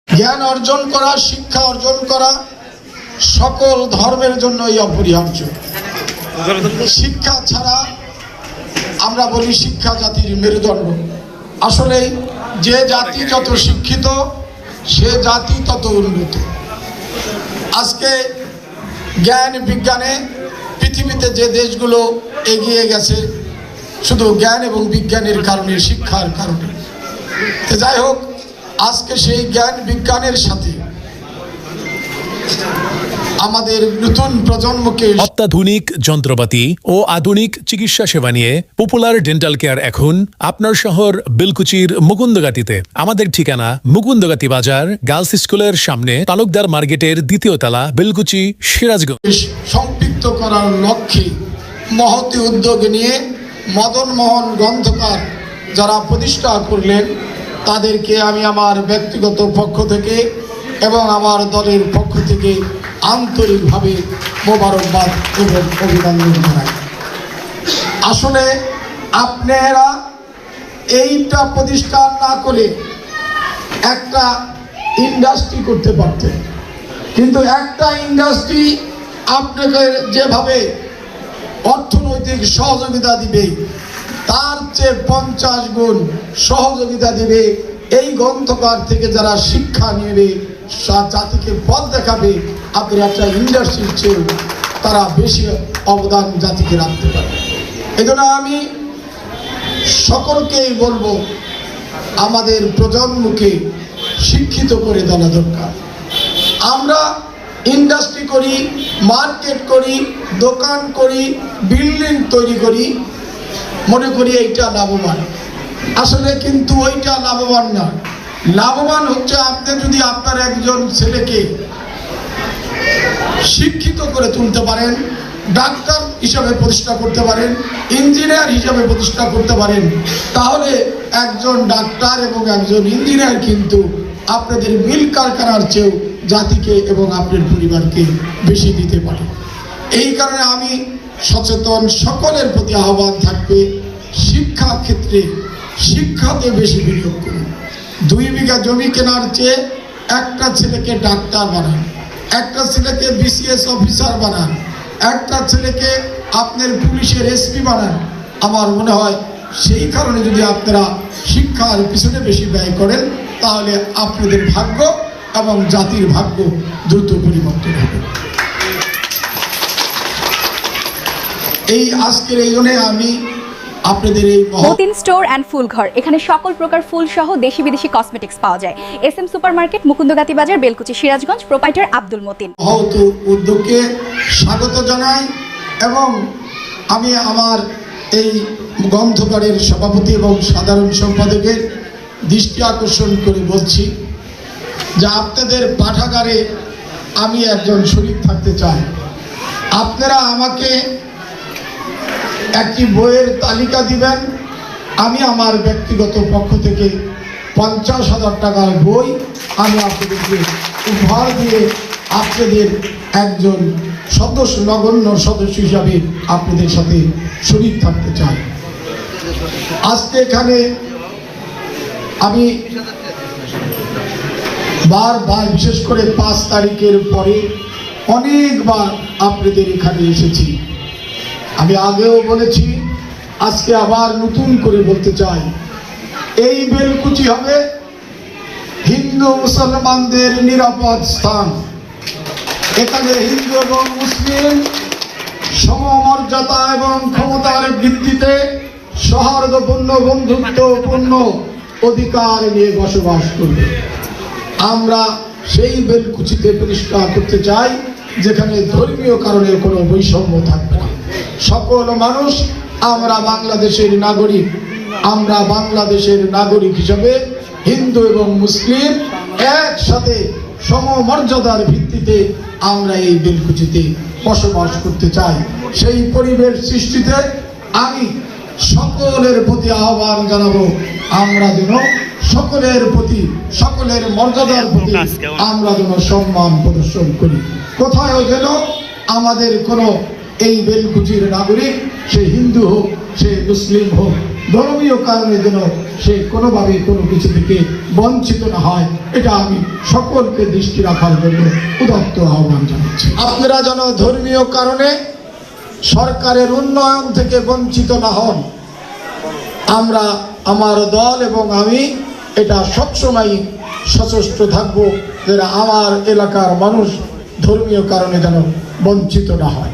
জ্ঞান অর্জন করা, শিক্ষা অর্জন করা সকল ধর্মের জন্যই অপরিহার্য। শিক্ষা ছাড়া আমরা বলি শিক্ষা জাতির মেরুদণ্ড। আসলে যে জাতি যত শিক্ষিত সে জাতি তত উন্নত। আজকে জ্ঞান বিজ্ঞানে পৃথিবীতে যে দেশগুলো এগিয়ে গেছে শুধু জ্ঞান এবং বিজ্ঞানের কারণে, শিক্ষার কারণে। যাই হোক, আজকে সেই জ্ঞান বিজ্ঞানের সাথে আমাদের নতুন প্রজন্মকে অত্যাধুনিক যন্ত্রপাতি ও আধুনিক চিকিৎসা সেবা নিয়ে পপুলার ডেন্টাল কেয়ার এখন আপনার শহর বেলকুচির মুকুন্দগাতিতে। আমাদের ঠিকানা মুকুন্দগাতি বাজার, গার্লস স্কুলের সামনে, তালুকদার মার্কেটের দ্বিতীয় তলা, বেলকুচি, সিরাজগঞ্জ। সম্পৃক্ত করার লক্ষ্যে মহতি উদ্যোগ নিয়ে মদন মোহন গ্রন্থকার যারা প্রতিষ্ঠা করলেন তাদেরকে আমি আমার ব্যক্তিগত পক্ষ থেকে এবং আমার দলের পক্ষ থেকে আন্তরিকভাবে মোবারকবাদ এবং অভিনন্দন জানাই। আসলে আপনারা এইটা প্রতিষ্ঠা না করে একটা ইন্ডাস্ট্রি করতে পারতেন, কিন্তু একটা ইন্ডাস্ট্রি আপনাকে যেভাবে অর্থনৈতিক সহযোগিতা দিবে তার চেয়ে 50 গুণ সহযোগিতা দিবে এই গ্রন্থকার থেকে যারা শিক্ষা নেবে, জাতিকে পথ দেখাবে। আপনার একটা ইন্ডাস্ট্রির চেয়ে তারা বেশি অবদান জাতিকে রাখতে পারে। এজন্য আমি সকলকেই বলবো আমাদের প্রজন্মকে শিক্ষিত করে তোলা দরকার। আমরা ইন্ডাস্ট্রি করি, মার্কেট করি, দোকান করি, বিল্ডিং তৈরি করি, মনে করি এইটা লাভবান। আসলে কিন্তু ওইটা লাভবান না। লাভবান হচ্ছে আপনি যদি আপনার একজন ছেলেকে শিক্ষিত করে তুলতে পারেন, ডাক্তার হিসাবে প্রতিষ্ঠা করতে পারেন, ইঞ্জিনিয়ার হিসাবে প্রতিষ্ঠা করতে পারেন, তাহলে একজন ডাক্তার এবং একজন ইঞ্জিনিয়ার কিন্তু আপনাদের মিল কারখানার চেয়েও জাতিকে এবং আপনার পরিবারকে বেশি দিতে পারে। এই কারণে আমি সচেতন সকলের প্রতি আহ্বান থাকবে, শিক্ষা ক্ষেত্রে শিক্ষাতে বেশি বিনিয়োগ করুন। 2 বিঘা জমি কেনার চেয়ে একটা ছেলেকে ডাক্তার বানান, একটা ছেলেকে বিসিএস অফিসার বানান, একটা ছেলেকে আপনার পুলিশের এসপি বানান। আমার মনে হয় সেই কারণে যদি আপনারা শিক্ষার পিছনে বেশি ব্যয় করেন তাহলে আপনাদের ভাগ্য এবং জাতির ভাগ্য দ্রুত পরিবর্তন হবে। এই আজকের এই জন্য আমি আপনাদের এই মতিন স্টোর অ্যান্ড ফুল ঘর, এখানে সকল প্রকার ফুল সহ দেশি বিদেশি কসমেটিক্স পাওয়া যায়। SM সুপার মার্কেট, মুকুন্দগাতি বাজার, বেলকুচি, সিরাজগঞ্জ। প্রোপাইটার আব্দুল মতিন। মহৎ উদ্যোগকে স্বাগত জানাই এবং আমি আমার এই গ্রন্থকারের সভাপতি এবং সাধারণ সম্পাদকের দৃষ্টি আকর্ষণ করে বলছি যে আপনাদের পাঠাগারে আমি একজন শরীক থাকতে চাই। আপনারা আমাকে একটি বইয়ের তালিকা দিবেন, আমি আমার ব্যক্তিগত পক্ষ থেকে 50,000 টাকার বই আমি আপনাদেরকে উপহার দিয়ে আপনাদের একজন সদস্য, নগণ্য সদস্য হিসাবে আপনাদের সাথে শরীক থাকতে চাই। আজকে এখানে আমি বারবার, বিশেষ করে 5 তারিখের পরে অনেকবার আপনাদের এখানে এসেছি। আমি আগেও বলেছি, আজকে আবার নতুন করে বলতে চাই, এই বেলকুচি হবে হিন্দু মুসলমানদের নিরাপদ স্থান। এখানে হিন্দু এবং মুসলিম সমমর্যাদা এবং ক্ষমতার ভিত্তিতে সৌহার্দ্যপূর্ণ, বন্ধুত্বপূর্ণ অধিকার নিয়ে বসবাস করবে। আমরা সেই বেলকুচিতে প্রতিষ্ঠা করতে চাই যেখানে ধর্মীয় কারণে কোনো বৈষম্য থাকবে না। সকল মানুষ আমরা বাংলাদেশের নাগরিক। আমরা বাংলাদেশের নাগরিক হিসাবে হিন্দু এবং মুসলিম একসাথে সমমর্যাদার ভিত্তিতে আমরা এই বেলকুচিতে বসবাস করতে চাই। সেই পরিবেশ সৃষ্টিতে আমি সকলের প্রতি আহ্বান জানাবো, আমরা যেন সকলের প্রতি, সকলের মর্যাদার প্রতি আমরা যেন সম্মান প্রদর্শন করি। কোথাও যেন আমাদের কোনো এই বেলকুচির নাগরিক, সে হিন্দু হোক, সে মুসলিম হোক, ধর্মীয় কারণে যেন সে কোনোভাবে কোনো কিছু থেকে বঞ্চিত না হয়, এটা আমি সকলকে দৃষ্টি রাখার জন্য উদাত্ত আহ্বান জানাচ্ছি। আপনারা যেন ধর্মীয় কারণে সরকারের উন্নয়ন থেকে বঞ্চিত না হন। আমরা, আমার দল এবং আমি এটা সবসময় সচেষ্ট থাকবো যে আমার এলাকার মানুষ ধর্মীয় কারণে যেন বঞ্চিত না হয়।